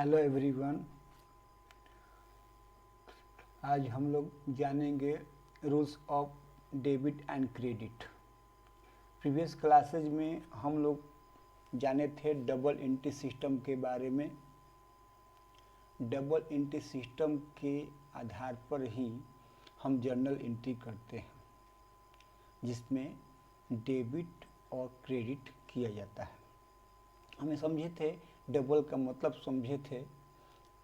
Hello everyone. आज हम लोग जानेंगे rules of debit and credit. Previous classes में हम लोग जाने थे डबल एंट्री सिस्टम के बारे में। डबल एंट्री सिस्टम के आधार पर ही हम जर्नल एंट्री करते हैं, जिसमें डेबिट और क्रेडिट किया जाता है। हमें समझे थे डबल का मतलब समझे थे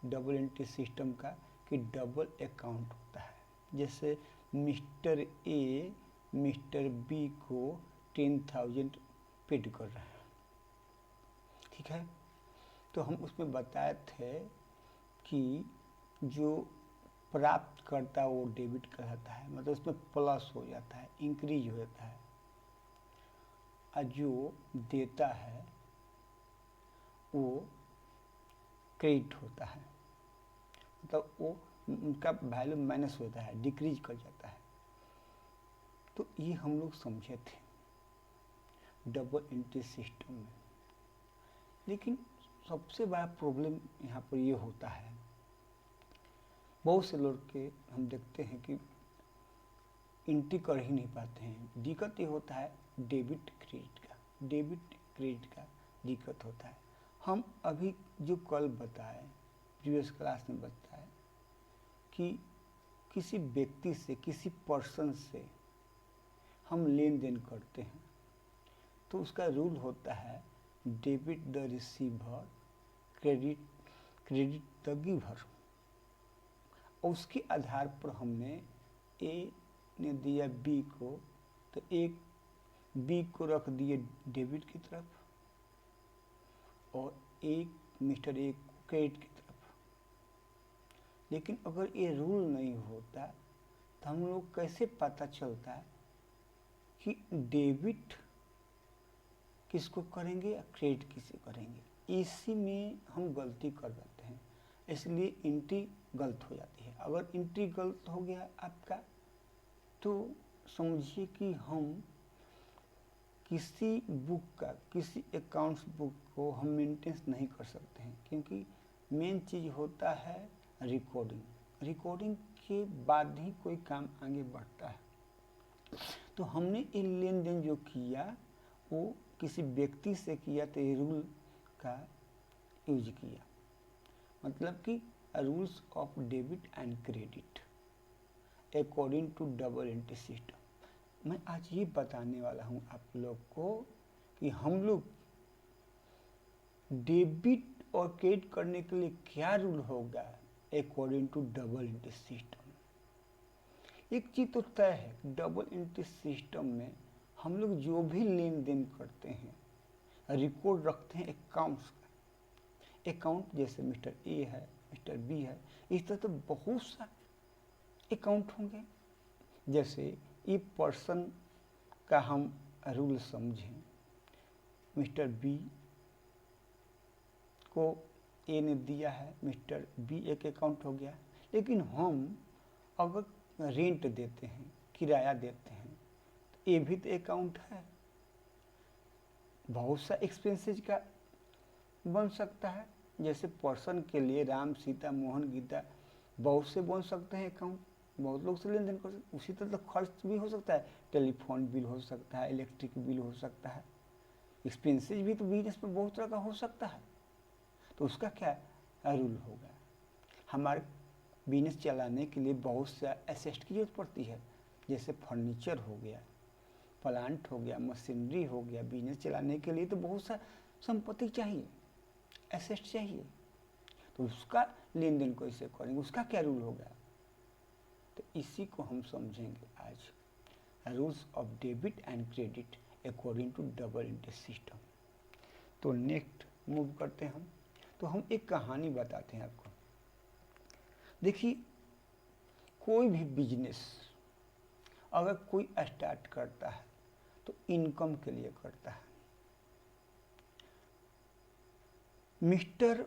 डबल एंट्री सिस्टम का कि डबल अकाउंट होता है। जैसे मिस्टर ए मिस्टर बी को 10,000 पेड कर रहे हैं, ठीक है। तो हम उसमें बताए थे कि जो प्राप्त करता है वो डेबिट कहलाता है, मतलब उसमें प्लस हो जाता है, इंक्रीज हो जाता है। और जो देता है वो क्रेडिट होता है, मतलब वो उनका वैल्यू माइनस होता है, डिक्रीज कर जाता है। तो ये हम लोग समझे थे डबल एंट्री सिस्टम में। लेकिन सबसे बड़ा प्रॉब्लम यहाँ पर ये होता है, बहुत से लोग के हम देखते हैं कि एंट्री कर ही नहीं पाते हैं। दिक्कत ये होता है डेबिट क्रेडिट का दिक्कत होता है। हम अभी जो कल बताए, प्रीवियस क्लास में बताए कि किसी व्यक्ति से, किसी पर्सन से हम लेन देन करते हैं तो उसका रूल होता है debit the receiver, credit the giver. और उसके आधार पर हमने ए ने दिया बी को, तो एक बी को रख दिए डेबिट की तरफ और एक मिस्टर ए को क्रेडिट की तरफ। लेकिन अगर ये रूल नहीं होता तो हम लोग कैसे पता चलता है कि डेबिट किसको करेंगे या क्रेडिट किसे करेंगे? इसी में हम गलती कर जाते हैं, इसलिए एंट्री गलत हो जाती है। अगर एंट्री गलत हो गया आपका तो समझिए कि हम किसी बुक का, किसी अकाउंट्स बुक को हम मेंटेन नहीं कर सकते हैं, क्योंकि मेन चीज़ होता है रिकॉर्डिंग के बाद ही कोई काम आगे बढ़ता है। तो हमने ये लेन देन जो किया वो किसी व्यक्ति से किया, तो ये रूल का यूज किया, मतलब कि rules of debit and credit according to double entry system. मैं आज ये बताने वाला हूँ आप लोग को कि हम लोग डेबिट और क्रेडिट करने के लिए क्या रूल होगा according to double entry system. एक चीज तो तय है, डबल एंट्री सिस्टम में हम लोग जो भी लेन देन करते हैं रिकॉर्ड रखते हैं अकाउंट्स का। अकाउंट जैसे मिस्टर ए है, मिस्टर बी है, इस तरह तो बहुत सा अकाउंट होंगे। जैसे ये पर्सन का हम रूल समझें, मिस्टर बी को ए ने दिया है, मिस्टर बी एक अकाउंट हो गया। लेकिन हम अगर रेंट देते हैं, किराया देते हैं, तो ये भी तो अकाउंट है। बहुत सा एक्सपेंसेज का बन सकता है। जैसे पर्सन के लिए राम सीता मोहन गीता बहुत से बन सकते हैं अकाउंट, बहुत लोग से लेन देन कर सकते। उसी तरह खर्च भी हो सकता है, टेलीफोन बिल हो सकता है, इलेक्ट्रिक बिल हो सकता है। एक्सपेंसेज भी तो बिजनेस में बहुत तरह का हो सकता है। तो उसका क्या रूल होगा? हमारे बिजनेस चलाने के लिए बहुत सा एसेट की जरूरत पड़ती है, जैसे फर्नीचर हो गया, प्लांट हो गया, मशीनरी हो गया। बिजनेस चलाने के लिए तो बहुत सा संपत्ति चाहिए, एसेट चाहिए। तो उसका लेन देन कैसे करेंगे, उसका क्या रूल होगा? तो इसी को हम समझेंगे आज, rules of debit and credit according to double entry system. तो नेक्स्ट मूव करते हैं हम। तो हम एक कहानी बताते हैं आपको। देखिए, कोई भी बिजनेस अगर कोई स्टार्ट करता है तो इनकम के लिए करता है। मिस्टर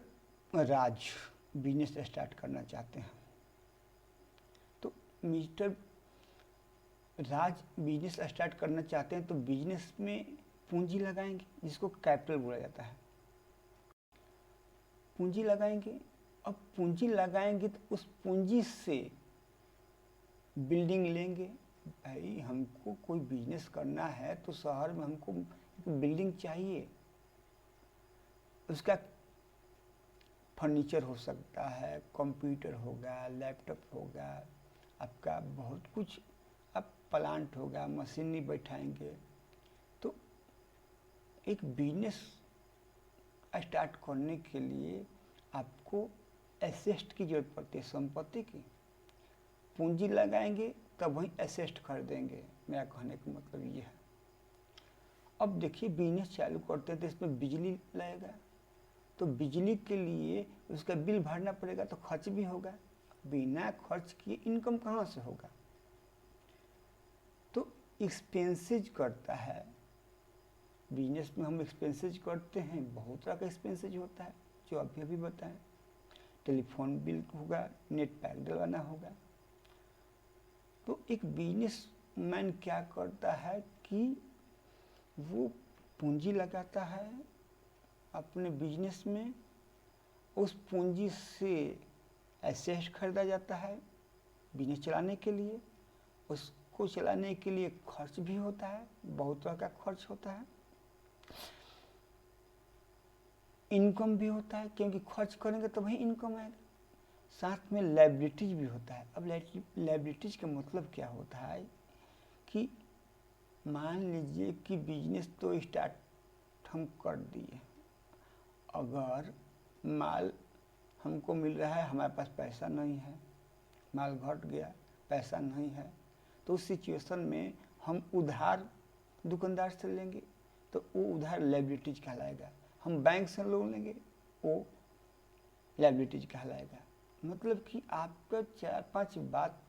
राज बिजनेस स्टार्ट करना चाहते हैं, तो मिस्टर राज बिजनेस स्टार्ट करना चाहते हैं तो बिजनेस में पूंजी लगाएंगे, जिसको कैपिटल बोला जाता है। पूंजी लगाएंगे। अब पूंजी लगाएंगे तो उस पूंजी से बिल्डिंग लेंगे। भाई हमको कोई बिजनेस करना है तो शहर में हमको एक बिल्डिंग चाहिए। उसका फर्नीचर हो सकता है, कंप्यूटर होगा, लैपटॉप होगा, आपका बहुत कुछ, आप प्लांट होगा, मशीनरी बैठाएंगे। तो एक बिजनेस स्टार्ट करने के लिए आपको एसेट की जरूरत पड़ती है, संपत्ति की। पूंजी लगाएंगे तब वही एसेट खरीदेंगे। मेरा कहने का मतलब ये है। अब देखिए बिजनेस चालू करते हैं तो इसमें बिजली लगेगा, तो बिजली के लिए उसका बिल भरना पड़ेगा, तो खर्च भी होगा। बिना खर्च किए इनकम कहाँ से होगा? तो एक्सपेंसेज करता है बिजनेस में। हम एक्सपेंसेज करते हैं, बहुत तरह का एक्सपेंसेज होता है जो अभी अभी बताएं। टेलीफोन बिल होगा, नेट पैक डलवाना होगा। तो एक बिजनेसमैन क्या करता है कि वो पूंजी लगाता है अपने बिजनेस में। उस पूंजी से एसेट खरीदा जाता है बिजनेस चलाने के लिए। उसको चलाने के लिए खर्च भी होता है, बहुत तरह का खर्च होता है। इनकम भी होता है, क्योंकि खर्च करेंगे तो वही इनकम आएगा। साथ में लायबिलिटीज भी होता है। अब लायबिलिटीज का मतलब क्या होता है कि मान लीजिए कि बिजनेस तो स्टार्ट हम कर दिए, अगर माल हमको मिल रहा है, हमारे पास पैसा नहीं है, माल घट गया, पैसा नहीं है, तो उस सिचुएशन में हम उधार दुकानदार से लेंगे तो वो उधार लायबिलिटीज कहलाएगा। हम बैंक से लोन लेंगे, वो लायबिलिटीज कहलाएगा। मतलब कि आपका 4-5 बात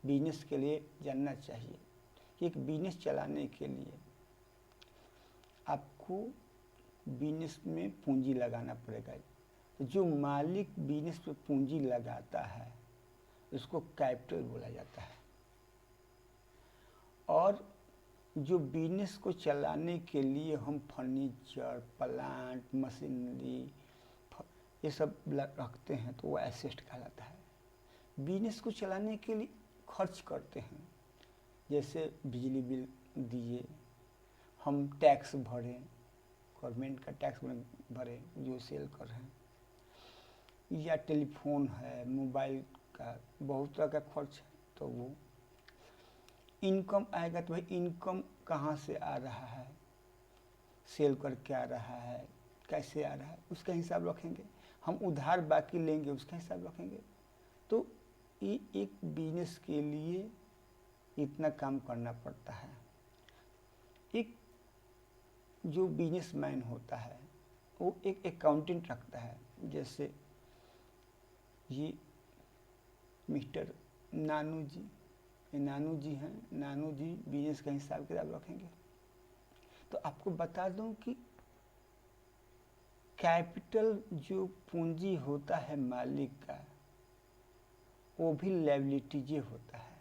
बिजनेस के लिए जानना चाहिए कि एक बिजनेस चलाने के लिए आपको बिजनेस में पूंजी लगाना पड़ेगा। तो जो मालिक बिजनेस पे पूंजी लगाता है उसको कैपिटल बोला जाता है। और जो बिजनेस को चलाने के लिए हम फर्नीचर, प्लांट, मशीनरी ये सब रखते हैं तो वो एसेट कहलाता है। बिजनेस को चलाने के लिए खर्च करते हैं, जैसे बिजली बिल दिए, हम टैक्स भरें, गवर्नमेंट का टैक्स भरें जो सेल कर रहे हैं, या टेलीफोन है, मोबाइल का बहुत तरह का खर्च है। तो वो इनकम आएगा तो भाई इनकम कहाँ से आ रहा है, सेल करके आ रहा है, कैसे आ रहा है, उसका हिसाब रखेंगे। हम उधार बाकी लेंगे, उसका हिसाब रखेंगे। तो ये एक बिजनेस के लिए इतना काम करना पड़ता है। एक जो बिजनेसमैन होता है वो एक अकाउंटेंट रखता है। जैसे ये मिस्टर नानू जी, ये नानू जी हैं, नानू जी बिजनेस का हिसाब किताब रखेंगे। तो आपको बता दूं कि कैपिटल जो पूंजी होता है मालिक का, वो भी लायबिलिटीज होता है।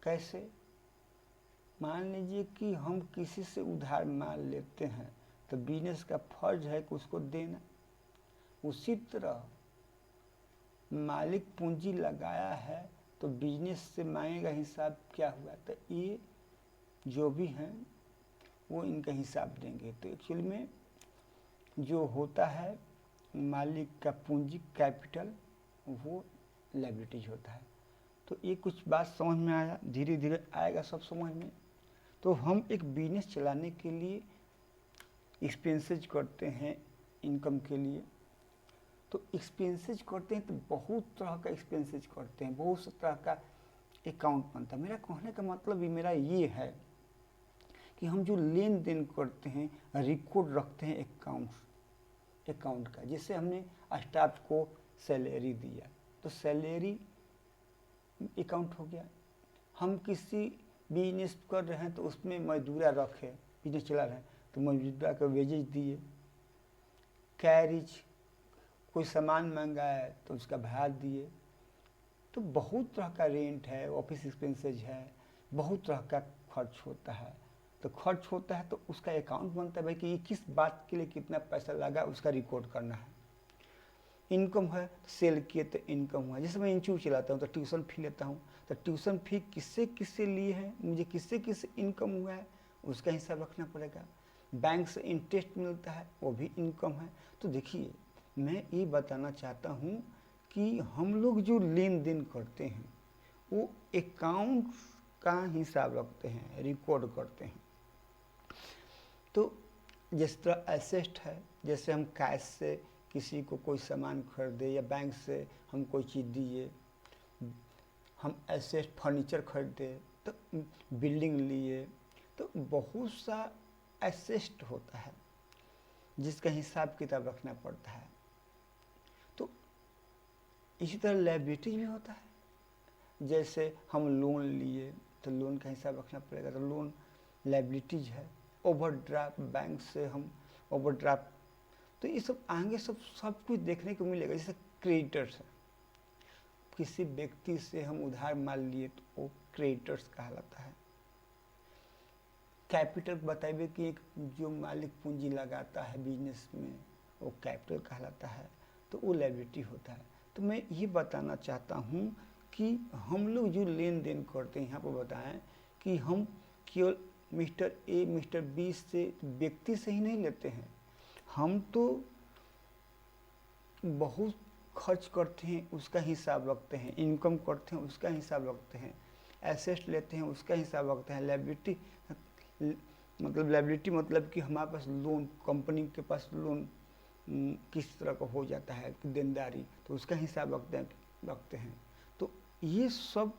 कैसे? मान लीजिए कि हम किसी से उधार माल लेते हैं तो बिजनेस का फर्ज है कि उसको देना। उसी तरह मालिक पूंजी लगाया है तो बिजनेस से मांगेगा हिसाब क्या हुआ। तो ये जो भी हैं वो इनका हिसाब देंगे। तो एक्चुअल में जो होता है मालिक का पूंजी कैपिटल, वो लायबिलिटीज होता है। तो ये कुछ बात समझ में आया, धीरे धीरे आएगा सब समझ में। तो हम एक बिजनेस चलाने के लिए एक्सपेंसेज करते हैं इनकम के लिए। तो एक्सपेंसेज करते हैं तो बहुत तरह का एक्सपेंसेज करते हैं, बहुत तरह का अकाउंट बनता है। मेरा कहने का मतलब भी मेरा ये है कि हम जो लेन देन करते हैं, रिकॉर्ड रखते हैं अकाउंट का। जैसे हमने स्टाफ को सैलरी दिया तो सैलरी अकाउंट हो गया। हम किसी बिजनेस कर रहे हैं तो उसमें मजदूरा रखे, बिजनेस चला रहे हैं तो मजदूरा का वेजेज दिए। कैरिज, कोई सामान मंगा है तो उसका भाड़ा दिए। तो बहुत तरह का रेंट है, ऑफिस एक्सपेंसेज है, बहुत तरह का खर्च होता है। तो खर्च होता है तो उसका अकाउंट बनता है भाई कि ये किस बात के लिए कितना पैसा लगा, उसका रिकॉर्ड करना है। इनकम है तो सेल किए तो इनकम हुआ। जैसे मैं इंस्टीट्यूट चलाता हूँ तो ट्यूशन फी लेता हूँ, तो ट्यूशन फी किससे किससे लिए हैं, मुझे किससे किससे इनकम हुआ है, उसका हिसाब रखना पड़ेगा। बैंक से इंटरेस्ट मिलता है, वो भी इनकम है। तो देखिए, मैं ये बताना चाहता हूँ कि हम लोग जो लेन देन करते हैं वो अकाउंट का हिसाब रखते हैं, रिकॉर्ड करते हैं। तो जिस तरह एसेट है, जैसे हम कैश से किसी को कोई सामान खरीदे या बैंक से हम कोई चीज़ दिए, हम एसेट फर्नीचर खरीदे तो बिल्डिंग लिए, तो बहुत सा एसेट होता है जिसका हिसाब किताब रखना पड़ता है। तो इसी तरह लायबिलिटीज भी होता है। जैसे हम लोन लिए तो लोन का हिसाब रखना पड़ेगा, तो लोन लायबिलिटीज है। ओवरड्राफ्ट, बैंक से हम ओवरड्राफ्ट, तो ये सब आगे सब कुछ देखने को मिलेगा। जैसे क्रेडिटर्स है, किसी व्यक्ति से हम उधार माल लिए तो वो क्रेडिटर्स कहलाता है। कैपिटल बताइए कि एक जो मालिक पूंजी लगाता है बिजनेस में, वो कैपिटल कहलाता है, तो वो लायबिलिटी होता है। तो मैं ये बताना चाहता हूँ कि हम लोग जो लेन देन करते हैं, यहाँ पर बताएं कि हम केवल मिस्टर ए मिस्टर बी से, व्यक्ति से ही नहीं लेते हैं, हम तो बहुत खर्च करते हैं उसका हिसाब रखते हैं, इनकम करते हैं उसका हिसाब रखते हैं, एसेट लेते हैं उसका हिसाब रखते हैं। लायबिलिटी मतलब कि हमारे पास लोन, कंपनी के पास लोन किस तरह का हो जाता है, देनदारी, तो उसका हिसाब रखते हैं। तो ये सब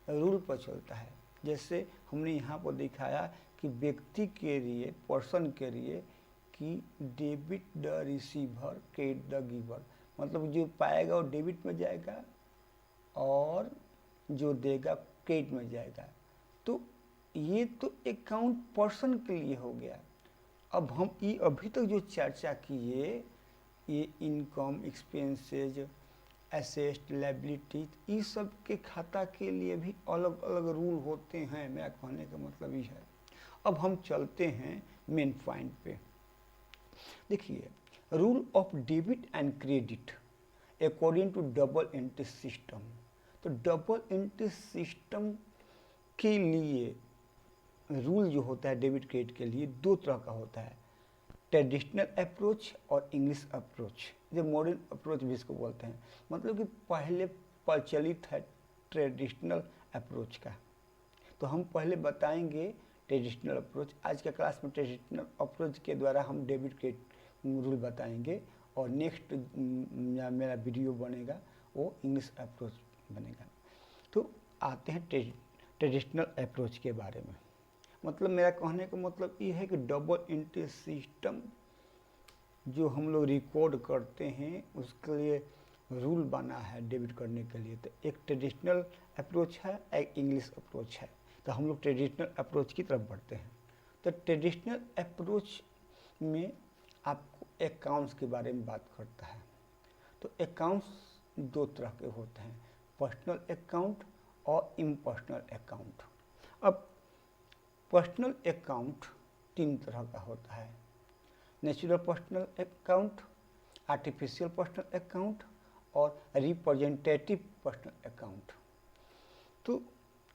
रूल पर चलता है। जैसे हमने यहाँ पर दिखाया कि व्यक्ति के लिए, पर्सन के लिए, कि debit the receiver, credit the giver, मतलब जो पाएगा वो डेबिट में जाएगा और जो देगा क्रेडिट में जाएगा। तो ये तो अकाउंट पर्सन के लिए हो गया। अब हम ये अभी तक जो चर्चा किए, ये इनकम, एक्सपेंसेज, एसेट, लायबिलिटी, इस सब के खाता के लिए भी अलग अलग रूल होते हैं। मेरा कहने का मतलब ये है। अब हम चलते हैं मेन पॉइंट पे। देखिए, rule of debit and credit according to double entry system. तो डबल एंट्री सिस्टम के लिए रूल जो होता है डेबिट क्रेडिट के लिए, दो तरह का होता है, ट्रेडिशनल अप्रोच और इंग्लिश अप्रोच, जो मॉडर्न अप्रोच भी इसको बोलते हैं। मतलब कि पहले प्रचलित है ट्रेडिशनल अप्रोच का, तो हम पहले बताएंगे ट्रेडिशनल अप्रोच। आज का क्लास में ट्रेडिशनल अप्रोच के द्वारा हम डेबिट क्रेडिट रूल बताएंगे, और नेक्स्ट मेरा वीडियो बनेगा वो इंग्लिश अप्रोच बनेगा। तो आते हैं ट्रेडिशनल अप्रोच के बारे में। मतलब मेरा कहने का मतलब ये है कि डबल एंट्री सिस्टम जो हम लोग रिकॉर्ड करते हैं उसके लिए रूल बना है डेबिट करने के लिए। तो एक ट्रेडिशनल अप्रोच है, एक इंग्लिश अप्रोच है। तो हम लोग ट्रेडिशनल अप्रोच की तरफ बढ़ते हैं। तो ट्रेडिशनल अप्रोच में आपको अकाउंट्स के बारे में बात करता है। तो अकाउंट्स दो तरह के होते हैं, पर्सनल अकाउंट और इम्पर्सनल अकाउंट। अब पर्सनल अकाउंट तीन तरह का होता है, natural personal account, artificial personal account और रिप्रेजेंटेटिव पर्सनल अकाउंट। तो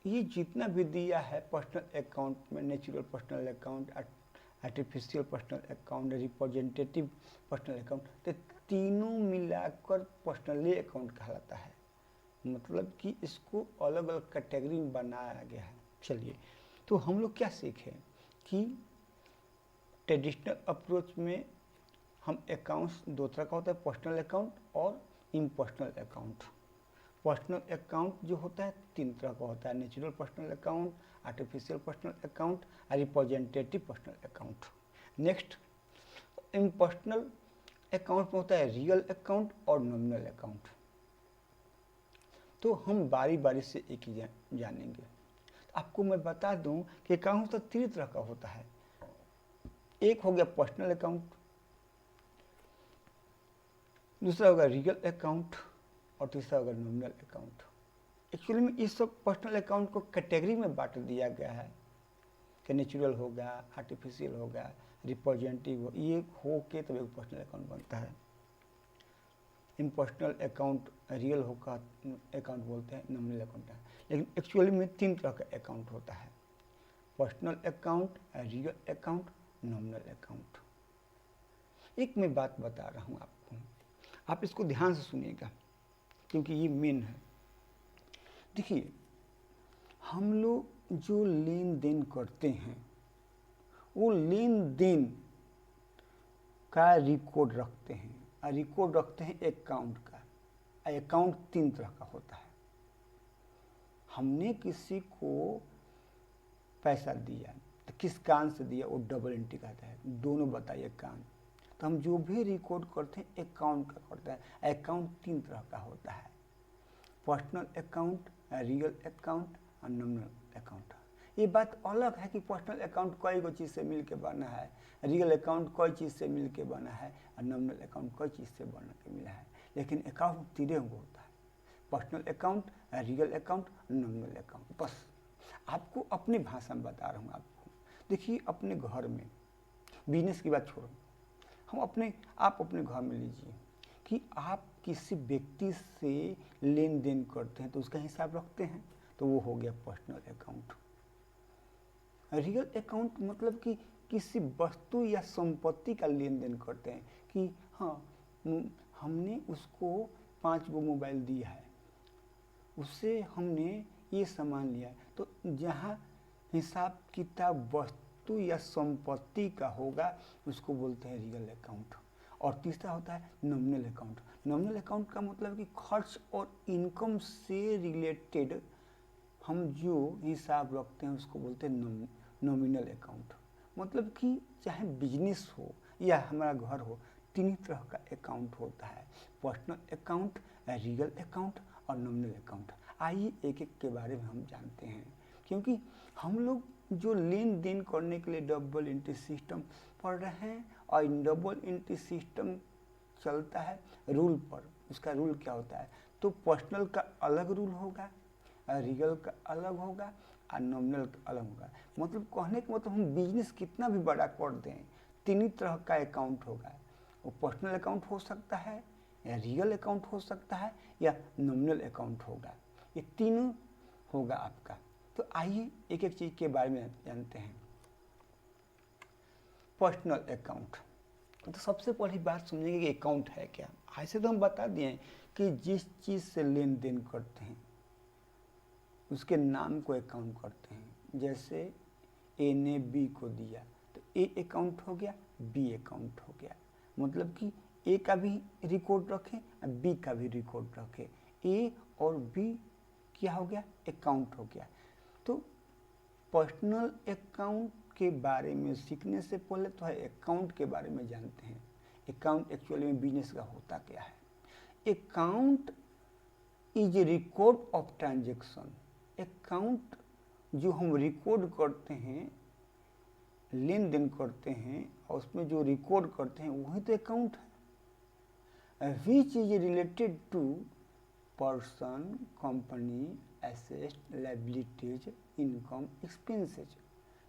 ये जितना भी दिया है पर्सनल अकाउंट में, natural personal account, artificial personal account, representative personal account, तो तीनों मिलाकर पर्सनली अकाउंट कहलाता है। मतलब कि इसको अलग अलग कैटेगरी में बनाया गया है। चलिए, तो हम लोग क्या सीखें कि ट्रेडिशनल अप्रोच में हम अकाउंट्स दो तरह का होता है, पर्सनल अकाउंट और इम्पर्सनल अकाउंट। पर्सनल अकाउंट जो होता है तीन तरह का होता है, natural personal account, artificial personal account और representative personal account. Next, impersonal account में होता है रियल अकाउंट और नॉमिनल अकाउंट। तो हम बारी बारी से एक ही जानेंगे। आपको मैं बता दूं कि अकाउंट तो तीन तरह का होता है। एक हो गया पर्सनल अकाउंट, दूसरा होगा रियल अकाउंट और तीसरा होगा नॉमिनल अकाउंट। एक्चुअली में इस सब पर्सनल अकाउंट को कैटेगरी में बांट दिया गया है कि नेचुरल होगा, आर्टिफिशियल होगा, रिप्रेजेंटेटिव हो, ये हो के तब एक पर्सनल अकाउंट बनता है। इम्पर्सनल अकाउंट रियल होगा अकाउंट बोलते हैं, नॉमिनल अकाउंट है। लेकिन एक्चुअली में 3 तरह का अकाउंट होता है, personal account, real account, nominal account. एक मैं बात बता रहा हूँ आपको, आप इसको ध्यान से सुनिएगा क्योंकि ये मेन है। देखिए, हम लोग जो लेन देन करते हैं वो लेन देन का रिकॉर्ड रखते हैं, और रिकॉर्ड रखते हैं अकाउंट का। अकाउंट 3 तरह का होता है। हमने किसी को पैसा दिया तो किस कान से दिया, वो डबल एंट्री कहता है, दोनों बताइए कान। तो हम जो भी रिकॉर्ड करते हैं अकाउंट का करते हैं। अकाउंट 3 तरह का होता है, पर्सनल अकाउंट, रियल अकाउंट और नॉमिनल अकाउंट। ये बात अलग है कि पर्सनल अकाउंट कई गो चीज़ से मिल के बना है, रियल अकाउंट कई चीज़ से मिल के बना है, और नॉमिनल अकाउंट कई चीज़ से बन के मिला है। लेकिन अकाउंट 3 गो होता है, personal account, real account, nominal account. बस आपको अपनी भाषा में बता रहा हूँ आपको। देखिए, अपने घर में, बिजनेस की बात छोड़ो, आप अपने घर में लीजिए कि आप किसी व्यक्ति से लेन देन करते हैं तो उसका हिसाब रखते हैं, तो वो हो गया पर्सनल अकाउंट। रियल अकाउंट मतलब कि किसी वस्तु या संपत्ति का लेन देन करते हैं कि हाँ, हमने उसको 5 गो मोबाइल दिया है, उससे हमने ये सामान लिया है, तो जहाँ हिसाब किताब वस्तु या संपत्ति का होगा उसको बोलते हैं रियल अकाउंट। और तीसरा होता है नॉमिनल अकाउंट। नॉमिनल अकाउंट का मतलब कि खर्च और इनकम से रिलेटेड हम जो हिसाब रखते हैं उसको बोलते हैं नॉमिनल अकाउंट। मतलब कि चाहे बिजनेस हो या हमारा घर हो, 3 तरह का अकाउंट होता है, पर्सनल अकाउंट, रियल अकाउंट और नॉमिनल अकाउंट। आइए एक एक के बारे में हम जानते हैं, क्योंकि हम लोग जो लेन देन करने के लिए डबल एंट्री सिस्टम पढ़ रहे हैं, और डबल एंट्री सिस्टम चलता है रूल पर। उसका रूल क्या होता है, तो पर्सनल का अलग रूल होगा, रियल का अलग होगा और नॉमिनल का अलग होगा। मतलब कहने का मतलब हम बिजनेस कितना भी बड़ा कर दें, 3 तरह का अकाउंट होगा। वो पर्सनल अकाउंट हो सकता है, या रियल अकाउंट हो सकता है, या नॉमिनल अकाउंट होगा। ये तीनों होगा आपका। तो आइए एक एक चीज़ के बारे में जानते हैं। पर्सनल अकाउंट, तो सबसे पहली बात समझेंगे कि अकाउंट है क्या। ऐसे तो हम बता दिए हैं कि जिस चीज़ से लेन देन करते हैं उसके नाम को अकाउंट करते हैं। जैसे ए ने बी को दिया तो ए अकाउंट हो गया, बी अकाउंट हो गया। मतलब कि ए का भी रिकॉर्ड रखें और बी का भी रिकॉर्ड रखें, ए और बी क्या हो गया, अकाउंट हो गया। तो पर्सनल अकाउंट के बारे में सीखने से पहले तो है अकाउंट के बारे में जानते हैं। अकाउंट एक्चुअली में बिजनेस का होता क्या है। Account is a record of transaction. Account जो हम रिकॉर्ड करते हैं, लेन देन करते हैं, और उसमें जो रिकॉर्ड करते हैं वही तो अकाउंट है। Which is related to person, company, asset, liabilities, income, expenses.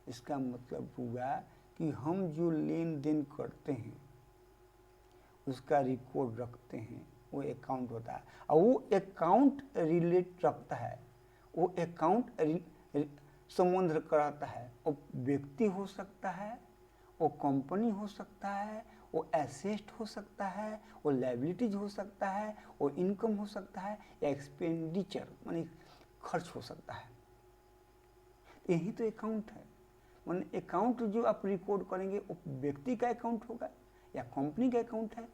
इसका मतलब हुआ कि हम जो लेन देन करते हैं उसका रिकॉर्ड रखते हैं, वो अकाउंट होता है। और वो अकाउंट रिलेट रखता है, वो अकाउंट संबंध कराता है। वो व्यक्ति हो सकता है, वो कंपनी हो सकता है, वो एसेट हो सकता है, वो लायबिलिटीज हो सकता है, वो इनकम हो सकता है, या एक्सपेंडिचर माने खर्च हो सकता है। यही तो अकाउंट है। माने अकाउंट जो आप रिकॉर्ड करेंगे वो व्यक्ति का अकाउंट होगा या कंपनी का अकाउंट है।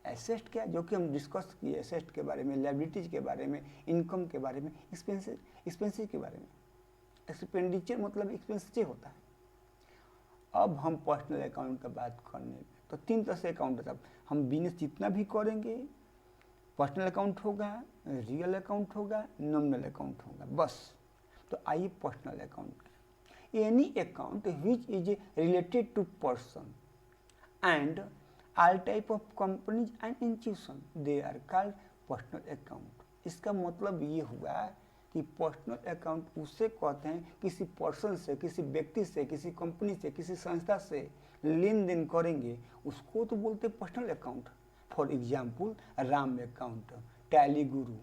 एसेट क्या, जो कि हम डिस्कस किए, एसेट के बारे में, लायबिलिटीज के बारे में, इनकम के बारे में, एक्सपेंसेस के बारे में। एक्सपेंडिचर मतलब एक्सपेंसेस होता है। अब हम पर्सनल अकाउंट का बात करने में तो 3 तरह से अकाउंट होता है। हम बिजनेस जितना भी करेंगे पर्सनल अकाउंट होगा, रियल अकाउंट होगा, नॉमिनल अकाउंट होगा, बस। तो आइए personal account. Any account which is related to person and all type of companies and institutions they are called personal account। इसका मतलब ये हुआ कि पर्सनल अकाउंट उसे कहते हैं किसी पर्सन से, किसी व्यक्ति से, किसी कंपनी से, किसी संस्था से लेन देन करेंगे उसको तो बोलते हैं personal account. For example Ram account, tally गुरु,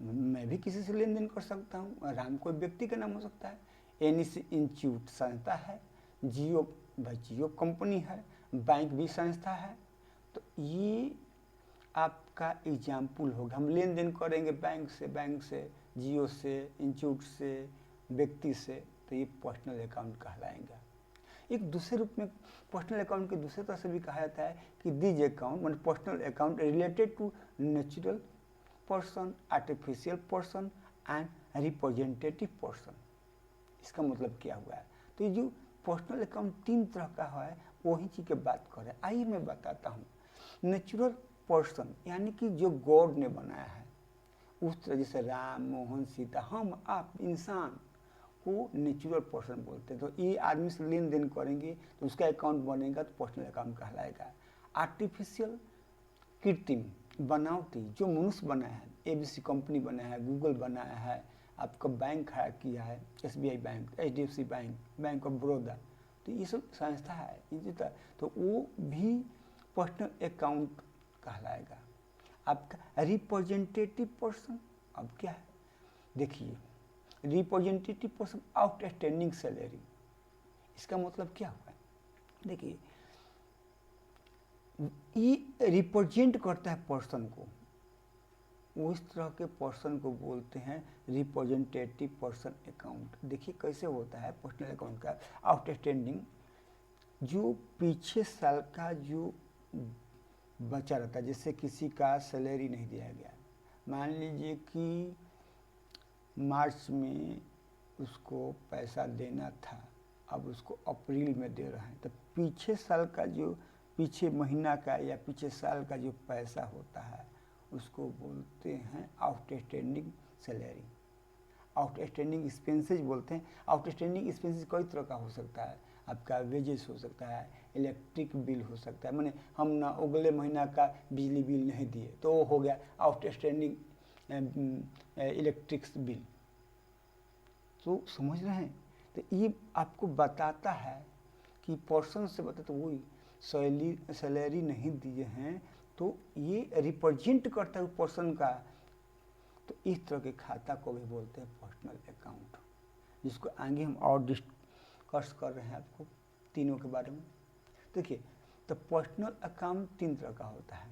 मैं भी किसी से लेन देन कर सकता हूँ। राम कोई व्यक्ति का नाम हो सकता है। एनईसी इंस्टीट्यूट संस्था है, जियो भाई जियो कंपनी है, बैंक भी संस्था है। तो ये आपका एग्जाम्पल होगा। हम लेन देन करेंगे बैंक से, जियो से, इंस्टीट्यूट से, व्यक्ति से, तो ये पर्सनल अकाउंट कहलाएगा। एक दूसरे रूप में पर्सनल अकाउंट के दूसरे तरह से भी कहा जाता है कि दिस अकाउंट मतलब personal account related to natural person, artificial person and representative person. इसका मतलब क्या हुआ है? तो ये जो पर्सनल अकाउंट 3 तरह का है, वही चीज़ की बात करें। आइए मैं बताता हूँ। नेचुरल पर्सन यानी कि जो गॉड ने बनाया है, उस तरह जैसे राम, मोहन, सीता, हम, आप, इंसान को नेचुरल पर्सन बोलते हैं। तो ये आदमी से लेन देन करेंगे तो उसका अकाउंट बनेगा तो पर्सनल अकाउंट कहलाएगा। आर्टिफिशियल, कृत्रिम, बनावटी, जो मनुष्य बनाया है, एबीसी कंपनी बनाया है, गूगल बनाया है, आपका बैंक हायर किया है, SBI bank, HDFC bank, bank of Baroda, तो ये सब संस्था है, तो वो भी पर्सनल अकाउंट कहलाएगा। आपका रिप्रेजेंटेटिव पर्सन अब क्या है? देखिए, रिप्रेजेंटेटिव पर्सन आउटस्टैंडिंग सैलरी, इसका मतलब क्या हुआ? देखिए, ये रिप्रेजेंट करता है पर्सन को, उस तरह के पर्सन को बोलते हैं रिप्रेजेंटेटिव पर्सन अकाउंट। देखिए कैसे होता है पर्सनल अकाउंट का आउटस्टैंडिंग, जो पीछे साल का जो बचा रहता है, जैसे किसी का सैलरी नहीं दिया गया, मान लीजिए कि मार्च में उसको पैसा देना था, अब उसको अप्रैल में दे रहे हैं, तो पीछे साल का जो पीछे महीना का या पीछे साल का जो पैसा होता है उसको बोलते हैं आउटस्टैंडिंग सैलरी। आउटस्टैंडिंग एक्सपेंसेस बोलते हैं। आउटस्टैंडिंग एक्सपेंसेस कई तरह का हो सकता है, आपका वेजेस हो सकता है, इलेक्ट्रिक बिल हो सकता है, माने हम ना अगले महीना का बिजली बिल नहीं दिए तो वो हो गया आउटस्टैंडिंग इलेक्ट्रिक बिल। तो समझ रहे हैं? तो ये आपको बताता है कि पर्सन से बताते, तो वही सैलरी नहीं दिए हैं तो ये रिप्रेजेंट करता है पर्सन का, तो इस तरह के खाता को भी बोलते हैं पर्सनल अकाउंट, जिसको आगे हम और डिस्कस कर रहे हैं आपको तीनों के बारे में। देखिए, तो पर्सनल अकाउंट 3 तरह का होता है।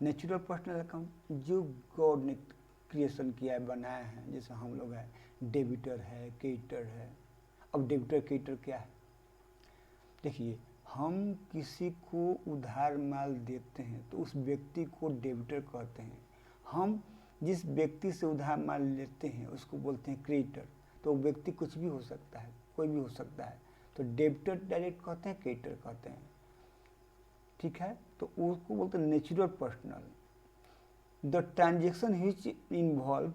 नेचुरल पर्सनल अकाउंट, जो गॉड ने क्रिएशन किया है, बनाया है, जैसे हम लोग हैं, डेबिटर है, क्रेडिटर है। अब डेबिटर क्रेडिटर क्या है? देखिए, हम किसी को उधार माल देते हैं तो उस व्यक्ति को डेबिटर कहते हैं। हम जिस व्यक्ति से उधार माल लेते हैं उसको बोलते हैं क्रेडिटर। तो व्यक्ति कुछ भी हो सकता है, कोई भी हो सकता है, तो डेबिटर डायरेक्ट कहते हैं, क्रेडिटर कहते हैं। ठीक है, तो उसको बोलते हैं natural personal. The transaction which involve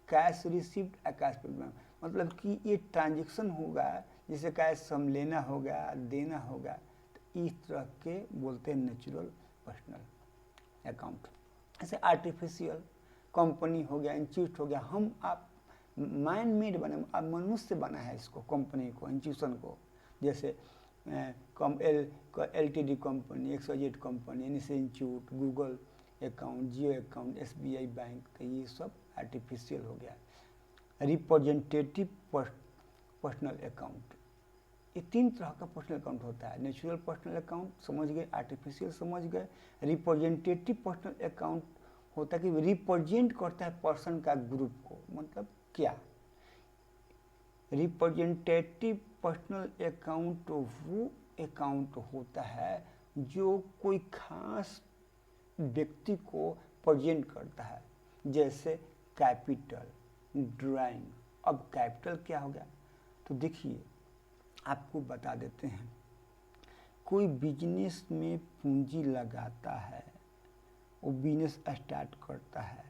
cash received या कैश पेमेंट, मतलब कि ये ट्रांजेक्शन होगा, जैसे कैश हम लेना होगा, देना होगा, तो इस तरह के बोलते हैं नेचुरल पर्सनल अकाउंट। ऐसे आर्टिफिशियल, कंपनी हो गया, इंस्टीट्यूट हो गया, हम आप मैन मेड बने, अब मनुष्य बना है इसको, कंपनी को, इंस्टीट्यूशन को, जैसे LTD company, XYZ company, institute, Google account, Jio account, SBI bank, तो ये सब आर्टिफिशियल हो गया। रिप्रेजेंटेटिव पर्सनल अकाउंट, ये 3 तरह का पर्सनल अकाउंट होता है। नेचुरल पर्सनल अकाउंट समझ गए, आर्टिफिशियल समझ गए। रिप्रेजेंटेटिव पर्सनल अकाउंट होता है कि रिप्रेजेंट करता है पर्सन का ग्रुप को, मतलब क्या? रिप्रेजेंटेटिव पर्सनल अकाउंट वो अकाउंट होता है जो कोई खास व्यक्ति को प्रेजेंट करता है, जैसे कैपिटल, ड्राइंग। अब कैपिटल क्या हो गया? तो देखिए, आपको बता देते हैं, कोई बिजनेस में पूंजी लगाता है, वो बिजनेस स्टार्ट करता है,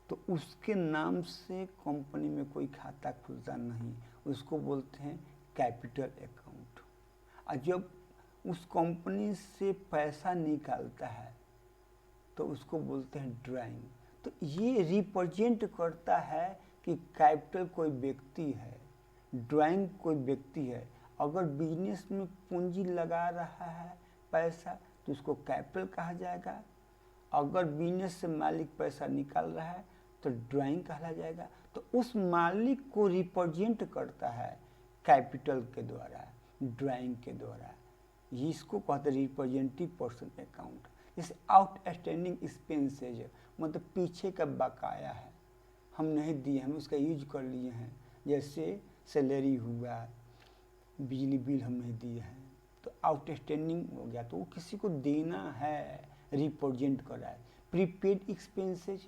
तो उसके नाम से कंपनी में कोई खाता खुलता नहीं, उसको बोलते हैं कैपिटल अकाउंट। और जब उस कंपनी से पैसा निकालता है तो उसको बोलते हैं ड्राइंग। तो ये रिप्रेजेंट करता है कि कैपिटल कोई व्यक्ति है, ड्राइंग कोई व्यक्ति है। अगर बिजनेस में पूंजी लगा रहा है पैसा, तो तो उसको कैपिटल कहा जाएगा। अगर बिजनेस से मालिक पैसा निकाल रहा है तो ड्राइंग कहा जाएगा। तो उस मालिक को रिप्रेजेंट करता है कैपिटल के द्वारा, ड्राइंग के द्वारा। इसको कहते हैं रिप्रेजेंटेटिव पर्सन अकाउंट। जैसे आउटस्टैंडिंग एक्सपेंसेज, मतलब पीछे का बकाया है, हम नहीं दिए, हम उसका यूज कर लिए हैं। जैसे सैलरी हुआ, बिजली बिल हम नहीं दिए हैं, तो आउटस्टैंडिंग हो गया, तो वो किसी को देना है, रिप्रेजेंट कर रहा है। प्रीपेड एक्सपेंसेज,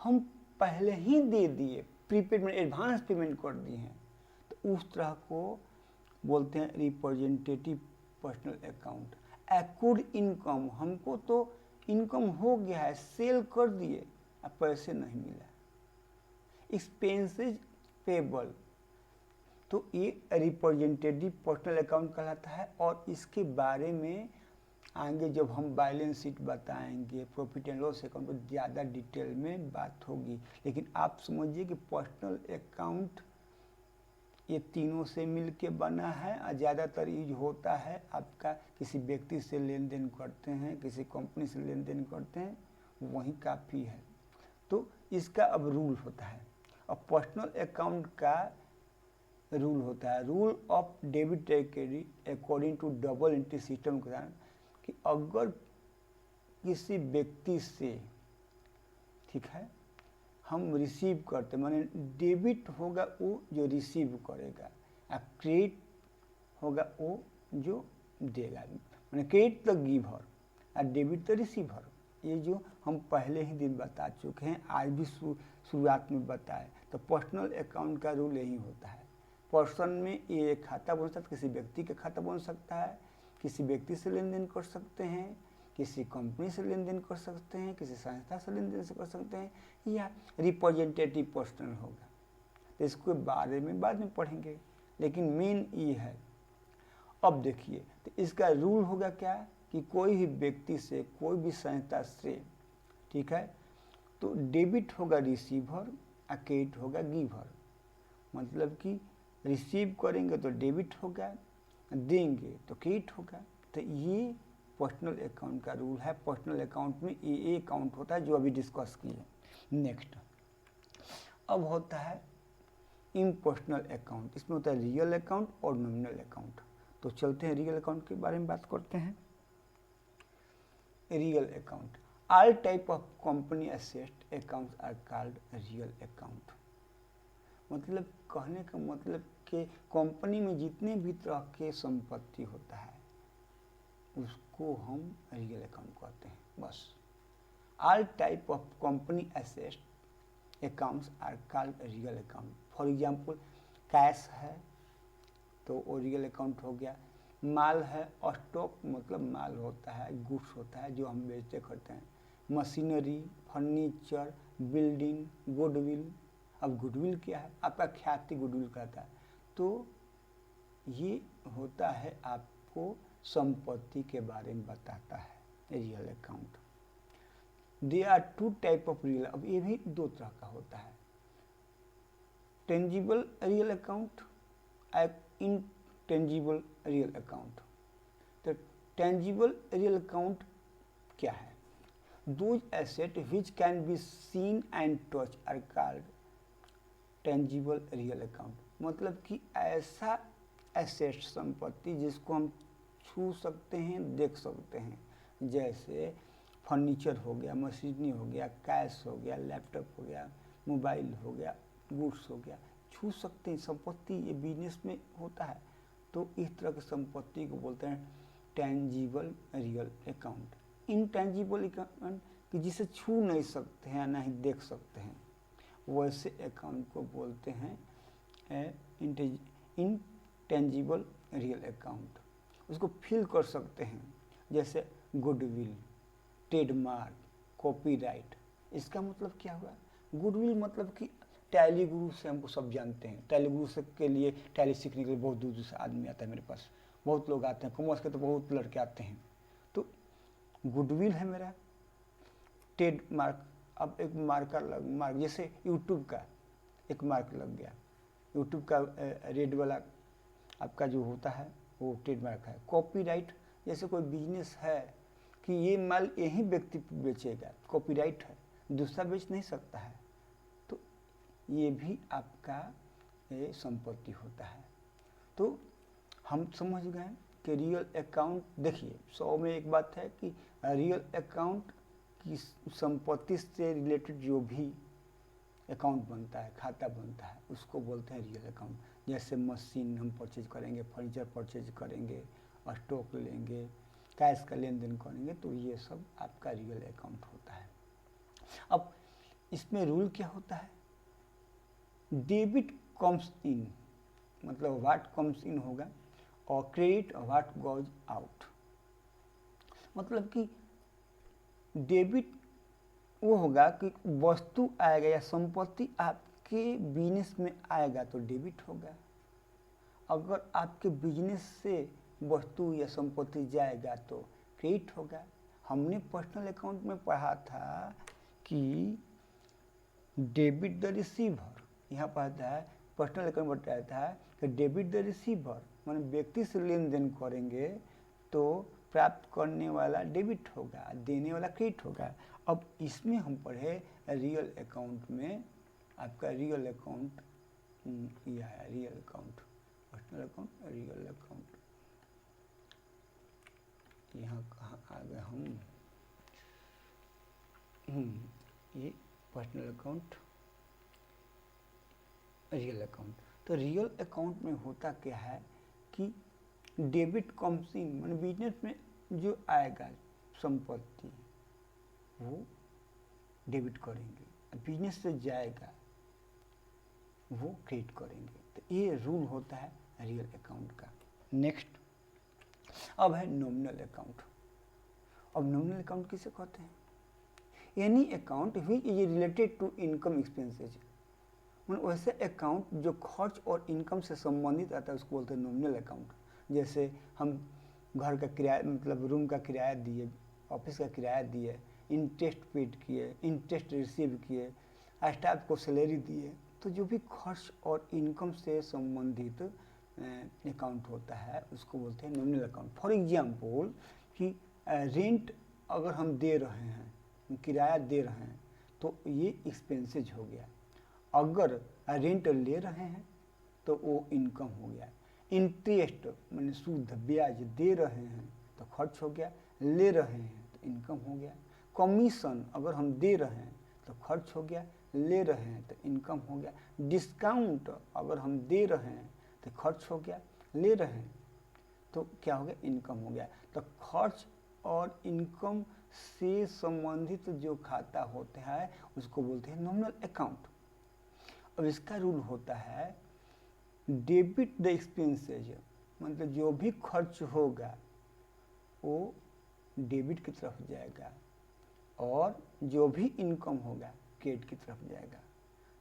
हम पहले ही दे दिए, प्रीपेड में एडवांस पेमेंट कर दिए हैं, तो उस तरह को बोलते हैं representative personal account. Accrued income, हमको तो इनकम हो गया है, सेल कर दिए, अब पैसे नहीं मिला। एक्सपेंसेज पेबल, तो ये रिप्रेजेंटेटिव पर्सनल अकाउंट कहलाता है। और इसके बारे में आगे जब हम बैलेंस शीट बताएंगे, प्रॉफिट एंड लॉस अकाउंट, तो ज़्यादा डिटेल में बात होगी। लेकिन आप समझिए कि पर्सनल अकाउंट ये तीनों से मिलके बना है और ज़्यादातर यूज होता है आपका किसी व्यक्ति से लेन देन करते हैं, किसी कंपनी से लेन देन करते हैं, वही काफ़ी है। तो इसका अब रूल होता है। और पर्सनल अकाउंट का रूल होता है, rule of debit credit according to double entry system के कारण, कि अगर किसी व्यक्ति से, ठीक है, हम रिसीव करते, माने डेबिट होगा वो जो रिसीव करेगा, और क्रेडिट होगा वो जो देगा। माने क्रेडिट द गिवर और डेबिट द रिसीवर। ये जो हम पहले ही दिन बता चुके हैं, आज भी शुरुआत में बताए। तो पर्सनल अकाउंट का रूल यही होता है। पर्सन में ये खाता बन सकता है, किसी व्यक्ति का खाता बन सकता है, किसी व्यक्ति से लेन देन कर सकते हैं, किसी कंपनी से लेन देन कर सकते हैं, किसी संस्था से लेन देन से कर सकते हैं, या रिप्रेजेंटेटिव पर्सन होगा। तो इसके बारे में बाद में पढ़ेंगे, लेकिन मेन ये है। अब देखिए, तो इसका रूल होगा क्या, कि कोई भी व्यक्ति से, कोई भी संस्था से, ठीक है, तो डेबिट होगा रिसीवर और क्रेडिट होगा गिवर। मतलब कि रिसीव करेंगे तो डेबिट होगा, देंगे तो क्रेडिट होगा। तो ये पर्सनल अकाउंट का रूल है। पर्सनल अकाउंट में ये अकाउंट होता है जो अभी डिस्कस किए। नेक्स्ट अब होता है इम्पर्सनल अकाउंट। इसमें होता है रियल अकाउंट और नॉमिनल अकाउंट। तो चलते हैं रियल अकाउंट के बारे में बात करते हैं। Real account, all type of company asset accounts are called real account. मतलब कहने का मतलब कि कंपनी में जितने भी तरह के संपत्ति होता है उसको हम रियल अकाउंट कहते हैं, बस। All type of company asset accounts are called real account. For example cash है तो वो रियल अकाउंट हो गया। माल है, स्टॉक मतलब माल होता है, गुड्स होता है जो हम बेचते करते हैं। Machinery, furniture, building, goodwill. अब गुडविल क्या है, आपका ख्याति गुडविल कहता है। तो ये होता है आपको संपत्ति के बारे में बताता है real account. They are two type of real. अब ये भी दो तरह का होता है, tangible real account, intangible real account. तो टेंजिबल रियल अकाउंट क्या है, those asset which can be seen and touch are called tangible real account. मतलब कि ऐसा एसेट, संपत्ति जिसको हम छू सकते हैं, देख सकते हैं, जैसे फर्नीचर हो गया, मशीनरी हो गया, कैश हो गया, लैपटॉप हो गया, मोबाइल हो गया, गुड्स हो गया, छू सकते हैं संपत्ति। ये बिजनेस में होता है। तो इस तरह की संपत्ति को बोलते हैं tangible real account. Intangible account कि जिसे छू नहीं सकते हैं, ना ही देख सकते हैं, वैसे अकाउंट को बोलते हैं इनटेंजिबल रियल अकाउंट। उसको फील कर सकते हैं, जैसे गुडविल, ट्रेडमार्क, कॉपीराइट। इसका मतलब क्या हुआ, गुडविल मतलब कि टैली गुरु से हमको सब जानते हैं। टैली गुरु से के लिए, टैली सीखने के लिए बहुत दूर दूर से आदमी आता है मेरे पास, बहुत लोग आते हैं, कॉमर्स के तो बहुत लड़के आते हैं। तो गुडविल है मेरा। ट्रेडमार्क, अब एक मार्क जैसे यूट्यूब का एक मार्क लग गया, यूट्यूब का रेड वाला आपका जो होता है वो ट्रेडमार्क है। कॉपीराइट, जैसे कोई बिजनेस है कि ये माल यही व्यक्ति बेचेगा, कॉपीराइट है, दूसरा बेच नहीं सकता है, तो ये भी आपका ये संपत्ति होता है। तो हम समझ गए कि रियल अकाउंट, देखिए 100 में एक बात है कि रियल अकाउंट की संपत्ति से रिलेटेड जो भी अकाउंट बनता है, खाता बनता है, उसको बोलते हैं रियल अकाउंट। जैसे मशीन हम परचेज करेंगे, फर्नीचर परचेज करेंगे, स्टॉक लेंगे, कैश का लेन देन करेंगे, तो ये सब आपका रियल अकाउंट होता है। अब इसमें रूल क्या होता है, डेबिट कम्स इन, मतलब व्हाट कम्स इन होगा, और क्रेडिट व्हाट गोज आउट। मतलब कि डेबिट वो होगा कि वस्तु आएगा या संपत्ति आपके बिजनेस में आएगा तो डेबिट होगा, अगर आपके बिजनेस से वस्तु या संपत्ति जाएगा तो क्रेडिट होगा। हमने पर्सनल अकाउंट में पढ़ा था कि डेबिट द रिसीवर, यहाँ पढ़ा है पर्सनल अकाउंट में बताया था कि डेबिट द रिसीवर, मान व्यक्ति से लेन देन करेंगे तो प्राप्त करने वाला डेबिट होगा, देने वाला क्रेडिट होगा। अब इसमें हम पढ़े रियल अकाउंट में आपका रियल अकाउंट यह है, real account, personal account, real account. यहाँ कहाँ आ गए हम, ये पर्सनल अकाउंट, रियल अकाउंट। तो रियल अकाउंट में होता क्या है कि डेबिट कम्स इन, मान बिजनेस में जो आएगा संपत्ति वो डेबिट करेंगे, बिजनेस से जाएगा वो क्रेडिट करेंगे। तो ये रूल होता है रियल अकाउंट का। नेक्स्ट अब है नॉमिनल अकाउंट। अब नॉमिनल अकाउंट किसे कहते हैं, any account which is related to income expenses, वैसे अकाउंट जो खर्च और इनकम से संबंधित आता है उसको बोलते हैं नॉमिनल अकाउंट। जैसे हम घर का किराया, मतलब रूम का किराया दिए, ऑफिस का किराया दिए, इंटरेस्ट पेड किए, इंटरेस्ट रिसीव किए, स्टाफ को सैलरी दिए, तो जो भी खर्च और इनकम से संबंधित अकाउंट होता है उसको बोलते हैं नॉमिनल अकाउंट। फॉर एग्जाम्पल कि रेंट अगर हम दे रहे हैं, किराया दे रहे हैं, तो ये एक्सपेंसेज हो गया। अगर रेंट ले रहे हैं तो वो इनकम हो गया। इंटरेस्ट माने सूद ब्याज दे रहे हैं तो खर्च हो गया, ले रहे हैं तो इनकम हो गया। कमीशन अगर हम दे रहे हैं तो खर्च हो गया, ले रहे हैं तो इनकम हो गया। डिस्काउंट अगर हम दे रहे हैं तो खर्च हो गया, ले रहे हैं तो क्या हो गया, इनकम हो गया। तो खर्च और इनकम से संबंधित जो खाता होता है उसको बोलते हैं नॉमिनल अकाउंट। अब इसका रूल होता है डेबिट द एक्सपेंसेज, मतलब जो भी खर्च होगा वो डेबिट की तरफ जाएगा और जो भी इनकम होगा क्रेडिट की तरफ जाएगा।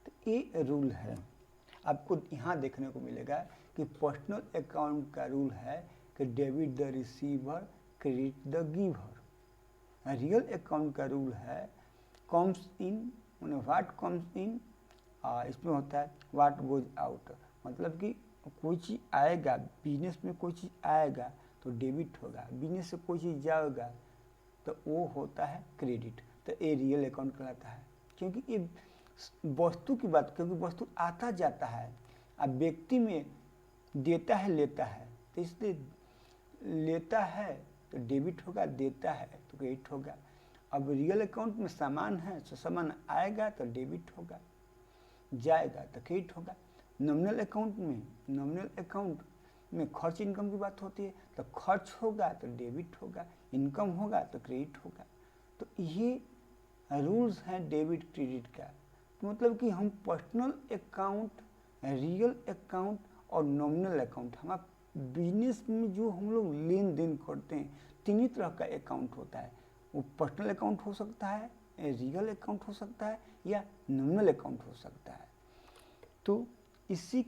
तो ये रूल है। आपको यहाँ देखने को मिलेगा कि पर्सनल अकाउंट का रूल है कि debit the receiver, credit the giver. Real account का रूल है कम्स इन, मतलब व्हाट कम्स इन, इसमें होता है व्हाट गोज आउट, मतलब कि कोई चीज़ आएगा, बिजनेस में कोई चीज़ आएगा तो डेबिट होगा, बिजनेस से कोई चीज़ जाएगा तो वो होता है क्रेडिट। तो ये रियल अकाउंट कहलाता है, क्योंकि ये वस्तु की बात, क्योंकि वस्तु आता जाता है, अब व्यक्ति में देता है लेता है, तो इसलिए लेता है तो डेबिट होगा, देता है तो क्रेडिट होगा। अब रियल अकाउंट में सामान है तो सामान आएगा तो डेबिट होगा, जाएगा तो क्रेडिट होगा। नॉमिनल अकाउंट में खर्च इनकम की बात होती है, तो खर्च होगा तो डेबिट होगा, इनकम होगा तो क्रेडिट होगा। तो ये रूल्स हैं डेबिट क्रेडिट का। तो मतलब कि हम पर्सनल अकाउंट, रियल अकाउंट और नॉमिनल अकाउंट, हमारा बिजनेस में जो हम लोग लेन देन करते हैं तीन ही तरह का अकाउंट होता है। वो पर्सनल अकाउंट हो सकता है, रियल अकाउंट हो सकता है, या नॉमिनल अकाउंट हो सकता है। तो इसी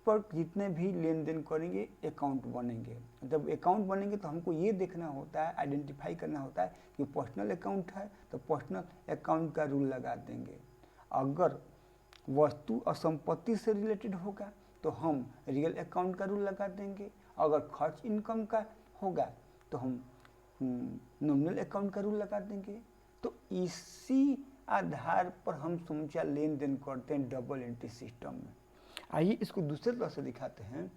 पर जितने भी लेन देन करेंगे अकाउंट बनेंगे। जब अकाउंट बनेंगे तो हमको ये देखना होता है, आइडेंटिफाई करना होता है कि पर्सनल अकाउंट है तो पर्सनल अकाउंट का रूल लगा देंगे। अगर वस्तु और संपत्ति से रिलेटेड होगा तो हम रियल अकाउंट का रूल लगा देंगे। अगर खर्च इनकम का होगा तो हम नॉमिनल अकाउंट का रूल लगा देंगे। तो इसी आधार पर हम समूचा लेन देन करते हैं डबल एंट्री सिस्टम में। आइए इसको दूसरे तरह से दिखाते हैं।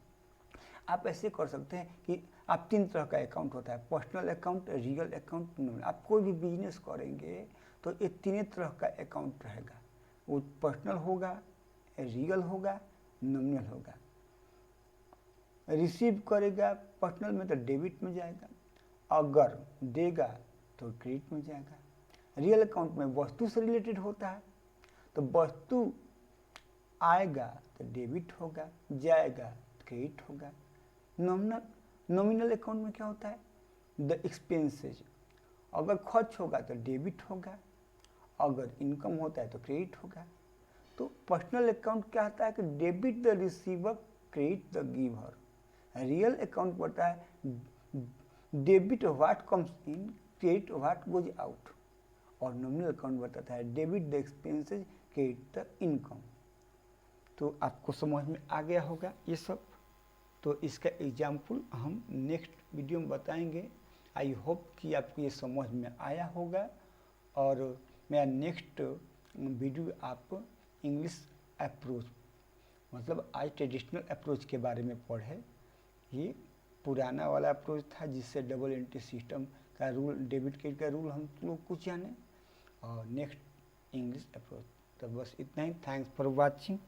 आप ऐसे कर सकते हैं कि आप 3 तरह का अकाउंट होता है, personal account, real account, nominal. आप कोई भी बिजनेस करेंगे तो ये 3 तरह का अकाउंट रहेगा। वो पर्सनल होगा, रियल होगा, नॉमिनल होगा। रिसीव करेगा पर्सनल में तो डेबिट में जाएगा, अगर देगा तो क्रेडिट में जाएगा। रियल अकाउंट में वस्तु से रिलेटेड होता है, तो वस्तु आएगा तो डेबिट होगा, जाएगा तो क्रेडिट होगा। नॉमिनल अकाउंट में क्या होता है, द एक्सपेंसेज, अगर खर्च होगा तो डेबिट होगा, अगर इनकम होता है तो क्रेडिट होगा। तो पर्सनल अकाउंट क्या होता है कि debit the receiver, credit the giver. Real account होता है debit what comes in, credit what goes out. और नॉमिनल अकाउंट बताता है debit the expenses, credit the income. तो आपको समझ में आ गया होगा ये सब। तो इसका एग्जाम्पल हम नेक्स्ट वीडियो में बताएंगे। आई होप कि आपको ये समझ में आया होगा। और मेरा नेक्स्ट वीडियो आप इंग्लिश अप्रोच, मतलब आज ट्रेडिशनल अप्रोच के बारे में पढ़े। ये पुराना वाला अप्रोच था जिससे डबल एंट्री सिस्टम का रूल, डेबिट क्रेडिट का रूल हम लोग कुछ जाने, और नेक्स्ट इंग्लिश अप्रोच। तो बस इतना ही। Thanks for watching.